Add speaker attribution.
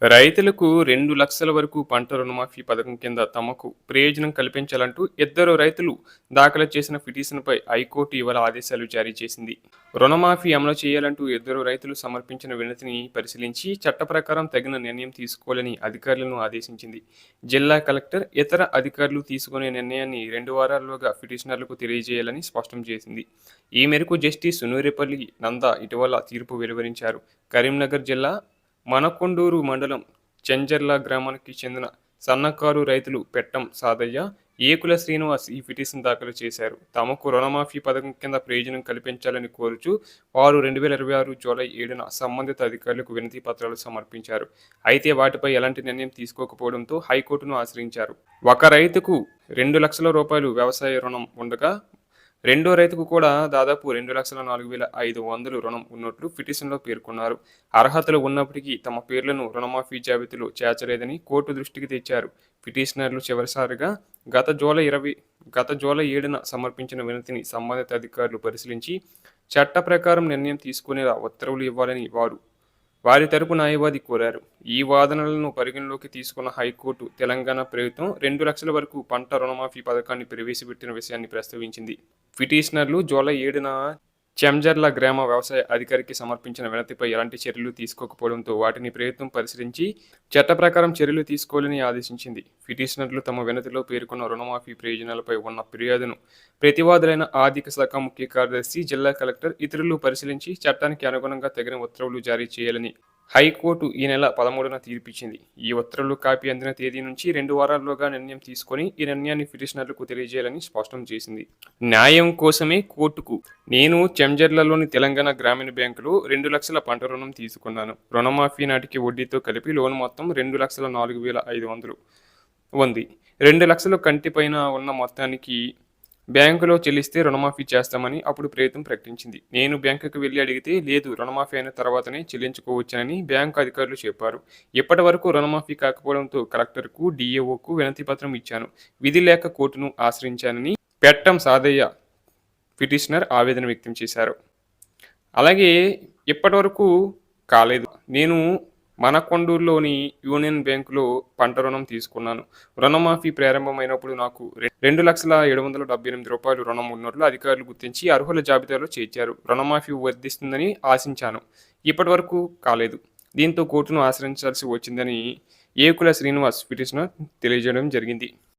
Speaker 1: రైతులకు 2,00,000 వరకు పంట రుణమాఫీ పథకం కింద తమకు ప్రయోజనం కల్పించాలంటూ ఇద్దరు రైతులు దాఖలు చేసిన పిటిషన్పై హైకోర్టు ఇవాళ ఆదేశాలు జారీ చేసింది. రుణమాఫీ అమలు చేయాలంటూ ఇద్దరు రైతులు సమర్పించిన వినతిని పరిశీలించి చట్ట ప్రకారం తగిన నిర్ణయం తీసుకోవాలని అధికారులను ఆదేశించింది. జిల్లా కలెక్టర్ ఇతర అధికారులు తీసుకునే నిర్ణయాన్ని 2 వారాల్లోగా పిటిషనర్లకు తెలియజేయాలని స్పష్టం చేసింది. ఈ మేరకు జస్టిస్ నూరేపల్లి నంద ఇటీవల తీర్పు వెలువరించారు. కరీంనగర్ జిల్లా మనకొండూరు మండలం చెంజర్ల గ్రామానికి చెందిన సన్నకారు రైతులు పెట్టం సాదయ్య, ఏకుల శ్రీనివాస్ ఈ పిటిషన్ దాఖలు చేశారు. తమకు రుణమాఫీ పథకం కింద ప్రయోజనం కల్పించాలని కోరుచూ వారు 2026 జూలై 7న సంబంధిత అధికారులకు వినతి పత్రాలు సమర్పించారు. అయితే వాటిపై ఎలాంటి నిర్ణయం తీసుకోకపోవడంతో హైకోర్టును ఆశ్రయించారు. ఒక రైతుకు 2,00,000 రూపాయలు వ్యవసాయ రుణం ఉండగా రెండో రైతుకు కూడా దాదాపు 2,04,500 రుణం ఉన్నట్లు పిటిషన్లో పేర్కొన్నారు. అర్హతలు ఉన్నప్పటికీ తమ పేర్లను రుణమాఫీ జాబితాలో చేర్చలేదని కోర్టు దృష్టికి తెచ్చారు. పిటిషనర్లు చివరిసారిగా గత జూలై 7న సమర్పించిన వినతిని సంబంధిత అధికారులు పరిశీలించి చట్ట ప్రకారం నిర్ణయం తీసుకునేలా ఉత్తర్వులు ఇవ్వాలని వారి తరపు న్యాయవాది కోరారు. ఈ వాదనలను పరిగణలోకి తీసుకున్న హైకోర్టు తెలంగాణ ప్రభుత్వం 2,00,000 వరకు పంట రుణమాఫీ పథకాన్ని ప్రవేశపెట్టిన విషయాన్ని ప్రస్తావించింది. పిటిషనర్లు జూలై 7న చెంజర్ల గ్రామ వ్యవసాయ అధికారికి సమర్పించిన వినతిపై ఎలాంటి చర్యలు తీసుకోకపోవడంతో వాటిని ప్రభుత్వం పరిశీలించి చట్ట ప్రకారం చర్యలు తీసుకోవాలని ఆదేశించింది. పిటిషనర్లు తమ వినతిలో పేర్కొన్న రుణమాఫీ ప్రయోజనాలపై ఉన్న ఫిర్యాదును ప్రతివాదులైన ఆర్థిక శాఖ ముఖ్య కార్యదర్శి, జిల్లా కలెక్టర్ ఇతరులు పరిశీలించి చట్టానికి అనుగుణంగా తగిన ఉత్తర్వులు జారీ చేయాలని హైకోర్టు ఈ నెల 13న తీర్పిచ్చింది. ఈ ఉత్తర్వులు కాపీ అందిన తేదీ నుంచి 2 వారాల్లోగా నిర్ణయం తీసుకొని ఈ నిర్ణయాన్ని పిటిషనర్లకు తెలియజేయాలని స్పష్టం చేసింది. న్యాయం కోసమే కోర్టుకు నేను చెంజర్లలోని తెలంగాణ గ్రామీణ బ్యాంకులో 2,00,000 పంట రుణం తీసుకున్నాను. రుణమాఫీ నాటికి వడ్డీతో కలిపి లోన్ మొత్తం 2,04,500 ఉంది. 2,00,000 కంటి పైన ఉన్న మొత్తానికి బ్యాంకులో చెల్లిస్తే రుణమాఫీ చేస్తామని అప్పుడు ప్రభుత్వం ప్రకటించింది. నేను బ్యాంకుకు వెళ్లి అడిగితే లేదు, రుణమాఫీ అయిన తర్వాతనే చెల్లించుకోవచ్చునని బ్యాంకు అధికారులు చెప్పారు. ఇప్పటి వరకు రుణమాఫీ కాకపోవడంతో కలెక్టర్కు, డీఏఓకు వినతి పత్రం ఇచ్చాను. విధి లేక కోర్టును ఆశ్రయించానని పెట్టం సాదయ్య పిటిషనర్ ఆవేదన వ్యక్తం చేశారు. అలాగే ఇప్పటి వరకు కాలేదు. నేను మనకొండూరులోని యూనియన్ బ్యాంకులో పంట రుణం తీసుకున్నాను. రుణమాఫీ ప్రారంభమైనప్పుడు నాకు 2,778 రూపాయలు రుణం ఉన్నట్లు అధికారులు గుర్తించి అర్హుల జాబితాలో చేర్చారు. రుణమాఫీ వర్ధిస్తుందని ఆశించాను. ఇప్పటి వరకు కాలేదు. దీంతో కోర్టును ఆశ్రయించాల్సి వచ్చిందని ఏకుల శ్రీనివాస్ పిటిషనర్ తెలియజేయడం జరిగింది.